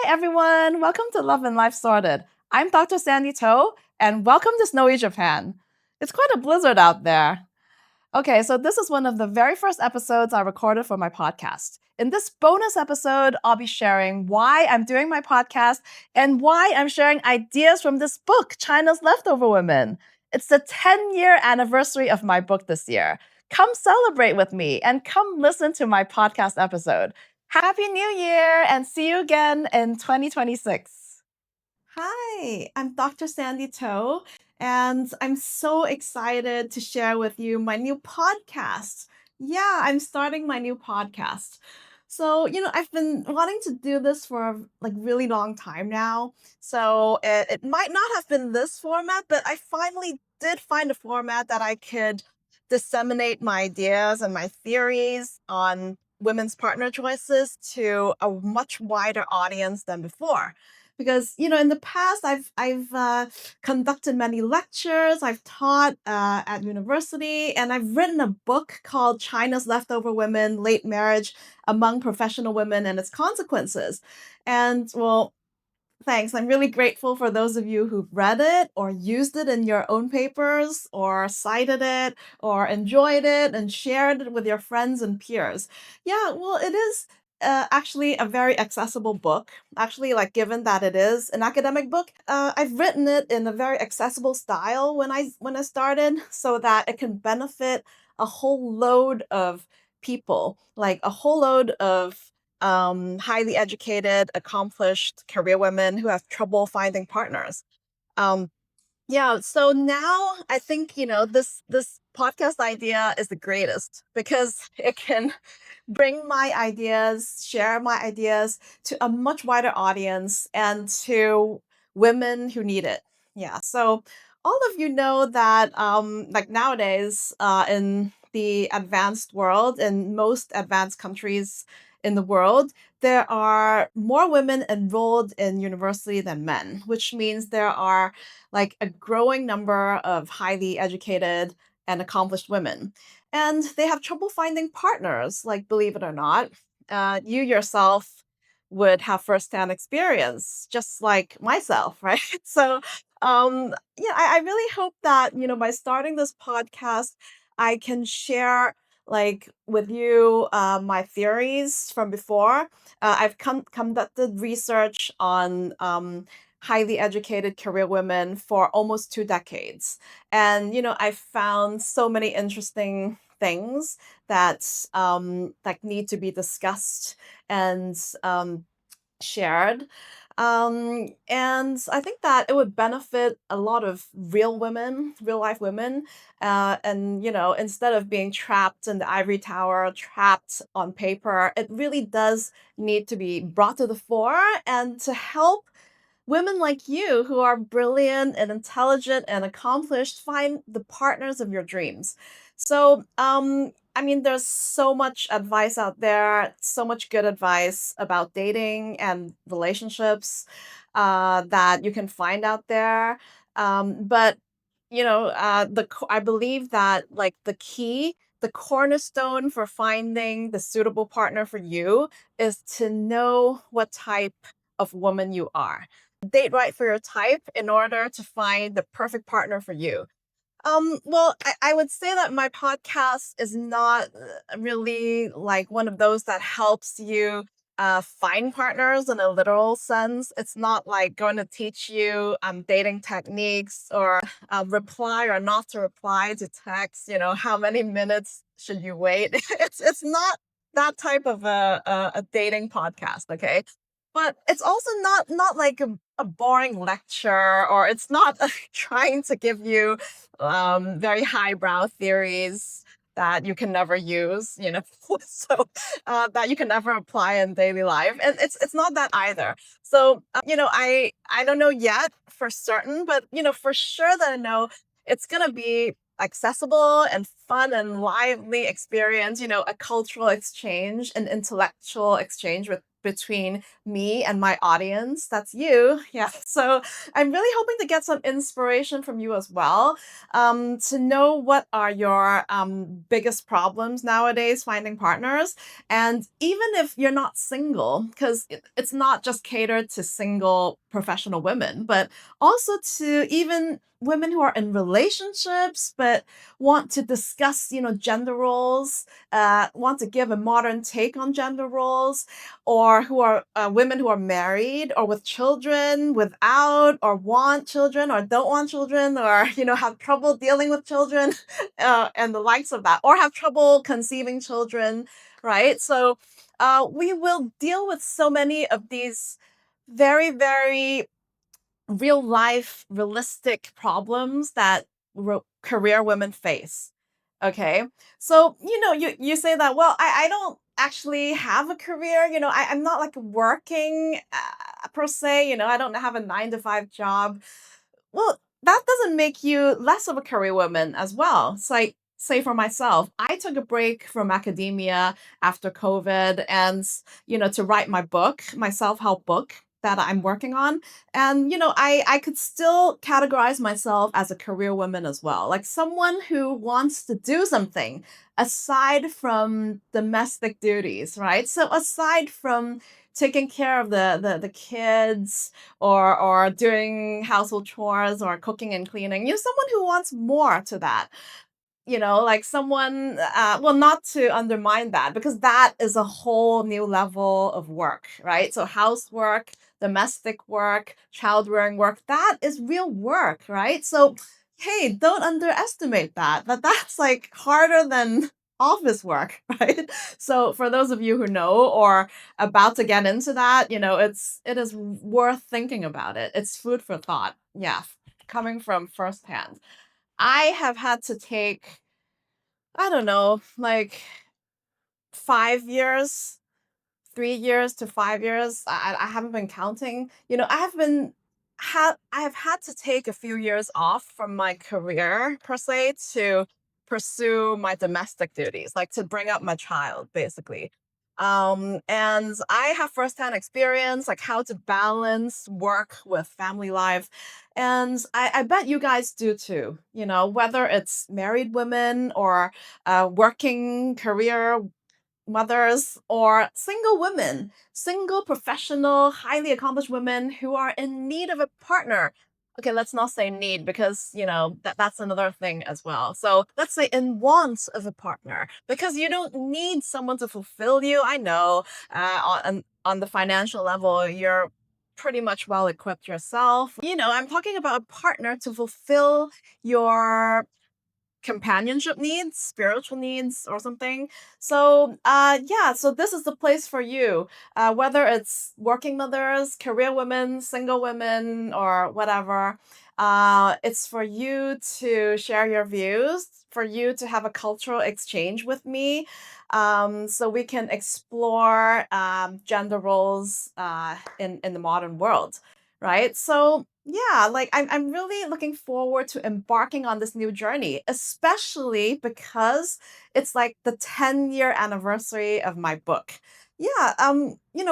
everyone. Welcome to Love and Life Sorted. I'm Dr. Sandy Toe, and welcome to snowy Japan. It's quite a blizzard out there. Okay, so this is one of the very first episodes I recorded for my podcast. In this bonus episode, I'll be sharing why I'm doing my podcast and why I'm sharing ideas from this book, China's Leftover Women. It's the 10-year anniversary of my book this year. Come celebrate with me and come listen to my podcast episode. Happy New Year and see you again in 2026. Hi, I'm Dr. Sandy Toe, and I'm so excited to share with you my new podcast. Yeah, I'm starting my new podcast. I've been wanting to do this for a really long time now. So it might not have been this format, but I finally did find a format that I could disseminate my ideas and my theories on women's partner choices to a much wider audience than before. Because in the past I've conducted many lectures, I've taught at university, and I've written a book called China's Leftover Women: Late Marriage Among Professional Women and Its Consequences. And well, thanks. I'm really grateful for those of you who've read it or used it in your own papers or cited it or enjoyed it and shared it with your friends and peers. Yeah, well, it is actually a very accessible book. Actually, given that it is an academic book, I've written it in a very accessible style when I started, so that it can benefit a whole load of people, like a whole load of highly educated, accomplished career women who have trouble finding partners. Um, yeah, so now I think this podcast idea is the greatest because it can bring my ideas, share my ideas to a much wider audience and to women who need it. Yeah, so all of you know that nowadays in the advanced world, in most advanced countries in the world, there are more women enrolled in university than men, which means there are a growing number of highly educated and accomplished women. And they have trouble finding partners, believe it or not. You yourself would have firsthand experience, just like myself, right? So I really hope that, by starting this podcast, I can share with you my theories from before. I've conducted research on highly educated career women for almost 2 decades. And, I found so many interesting things that need to be discussed and shared. And I think that it would benefit a lot of real women, real life women. And, instead of being trapped in the ivory tower, trapped on paper, it really does need to be brought to the fore and to help women like you who are brilliant and intelligent and accomplished find the partners of your dreams. There's so much advice out there, so much good advice about dating and relationships that you can find out there. But I believe that the key, the cornerstone for finding the suitable partner for you is to know what type of woman you are. Date right for your type in order to find the perfect partner for you. I would say that my podcast is not really like one of those that helps you find partners in a literal sense. It's not like going to teach you dating techniques or reply or not to reply to text. How many minutes should you wait? It's not that type of a dating podcast, okay? But it's also not like a boring lecture, or it's not trying to give you very highbrow theories that you can never use, so that you can never apply in daily life, and it's not that either. So I don't know yet for certain, but for sure that I know it's gonna be accessible and fun and lively experience, a cultural exchange, an intellectual exchange with between me and my audience. That's you. Yeah. So I'm really hoping to get some inspiration from you as well, to know what are your biggest problems nowadays finding partners. And even if you're not single, because it's not just catered to single professional women, but also to even women who are in relationships but want to discuss, gender roles, want to give a modern take on gender roles, or who are women who are married or with children, without, or want children, or don't want children, or have trouble dealing with children, and the likes of that, or have trouble conceiving children, right? So we will deal with so many of these very, very real life, realistic problems that career women face. Okay. So, you say that, well, I don't actually have a career. I'm not like working per se. I don't have a 9 to 5 job. Well, that doesn't make you less of a career woman as well. It's like, say for myself, I took a break from academia after COVID and, to write my book, my self-help book that I'm working on. And, I could still categorize myself as a career woman as well, like someone who wants to do something aside from domestic duties, right? So aside from taking care of the kids, or doing household chores or cooking and cleaning. Someone who wants more to that. Like someone, well, not to undermine that, because that is a whole new level of work, right? So housework, domestic work, child rearing work, that is real work, right? So, hey, don't underestimate that. That's like harder than office work, right? So for those of you who know or about to get into that, it is worth thinking about it. It's food for thought. Yeah, coming from firsthand. I have had to take, I don't know, like 5 years, 3 years to 5 years. I haven't been counting. I have had to take a few years off from my career per se to pursue my domestic duties, like to bring up my child, basically. And I have firsthand experience, like how to balance work with family life. And I bet you guys do too, whether it's married women or working career mothers, or single women, single professional, highly accomplished women who are in need of a partner. Okay, let's not say need, because that's another thing as well. So let's say in want of a partner, because you don't need someone to fulfill you. I know, on the financial level, you're pretty much well equipped yourself. I'm talking about a partner to fulfill your companionship needs, spiritual needs, or something. So, yeah, so this is the place for you. Whether it's working mothers, career women, single women, or whatever. It's for you to share your views, for you to have a cultural exchange with me, so we can explore gender roles in the modern world, right? So yeah, like I'm really looking forward to embarking on this new journey, especially because it's like the 10-year anniversary of my book. Yeah,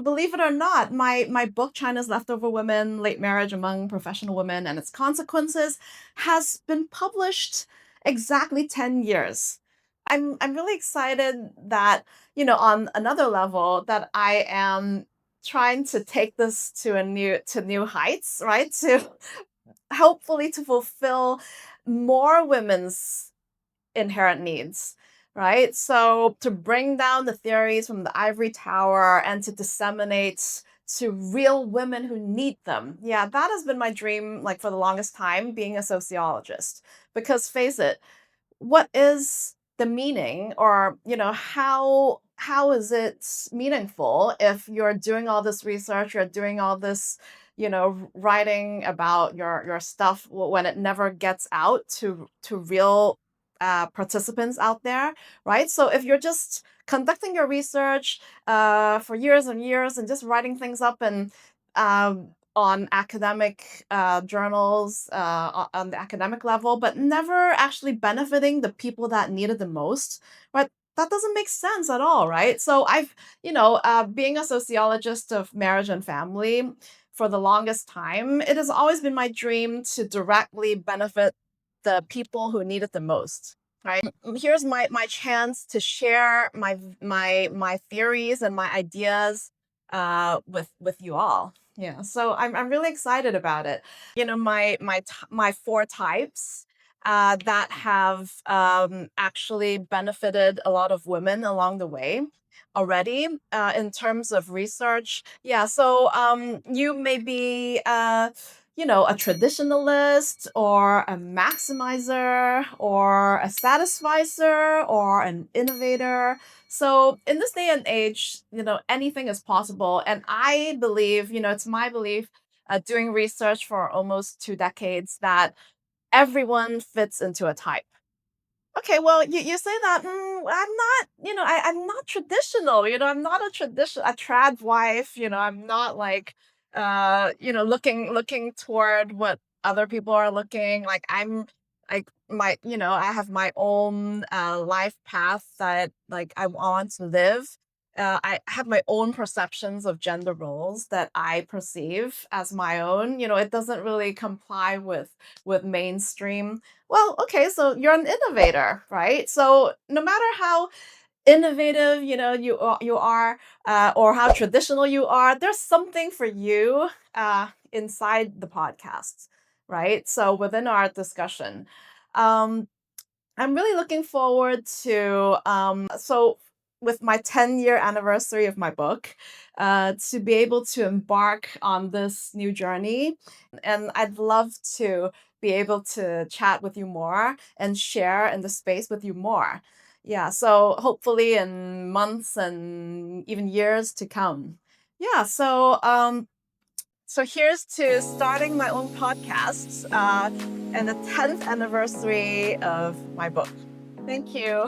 believe it or not, my book, China's Leftover Women, Late Marriage Among Professional Women and Its Consequences, has been published exactly 10 years. I'm really excited that, on another level, that I am trying to take this to new heights, right? To hopefully to fulfill more women's inherent needs, right? So to bring down the theories from the ivory tower and to disseminate to real women who need them. Yeah, that has been my dream, like for the longest time, being a sociologist. Because face it, what is the meaning, or how is it meaningful if you're doing all this research, you're doing all this, writing about your stuff, when it never gets out to real participants out there, right? So if you're just conducting your research for years and years and just writing things up and on academic journals, on the academic level, but never actually benefiting the people that need it the most, right? that doesn't make sense at all, right? So being a sociologist of marriage and family for the longest time, it has always been my dream to directly benefit the people who need it the most, right? Here's my chance to share my theories and my ideas with you all. Yeah, so I'm really excited about it. My four types that have actually benefited a lot of women along the way already in terms of research. Yeah, so you may be, a traditionalist or a maximizer or a satisficer or an innovator. So in this day and age, anything is possible. And I believe, it's my belief, doing research for almost 2 decades, that everyone fits into a type. Okay, well, you say that, I'm not, I'm not traditional, I'm not a trad wife, I'm not like, looking toward what other people are looking. Like I'm like I have my own life path that like I want to live. I have my own perceptions of gender roles that I perceive as my own. It doesn't really comply with mainstream. Well, okay, so you're an innovator, right? So no matter how innovative, you are, or how traditional you are, there's something for you inside the podcast, right? So within our discussion, um, I'm really looking forward to with my 10-year anniversary of my book, to be able to embark on this new journey. And I'd love to be able to chat with you more and share in the space with you more. Yeah, so hopefully in months and even years to come. Yeah, so here's to starting my own podcast and the 10th anniversary of my book. Thank you.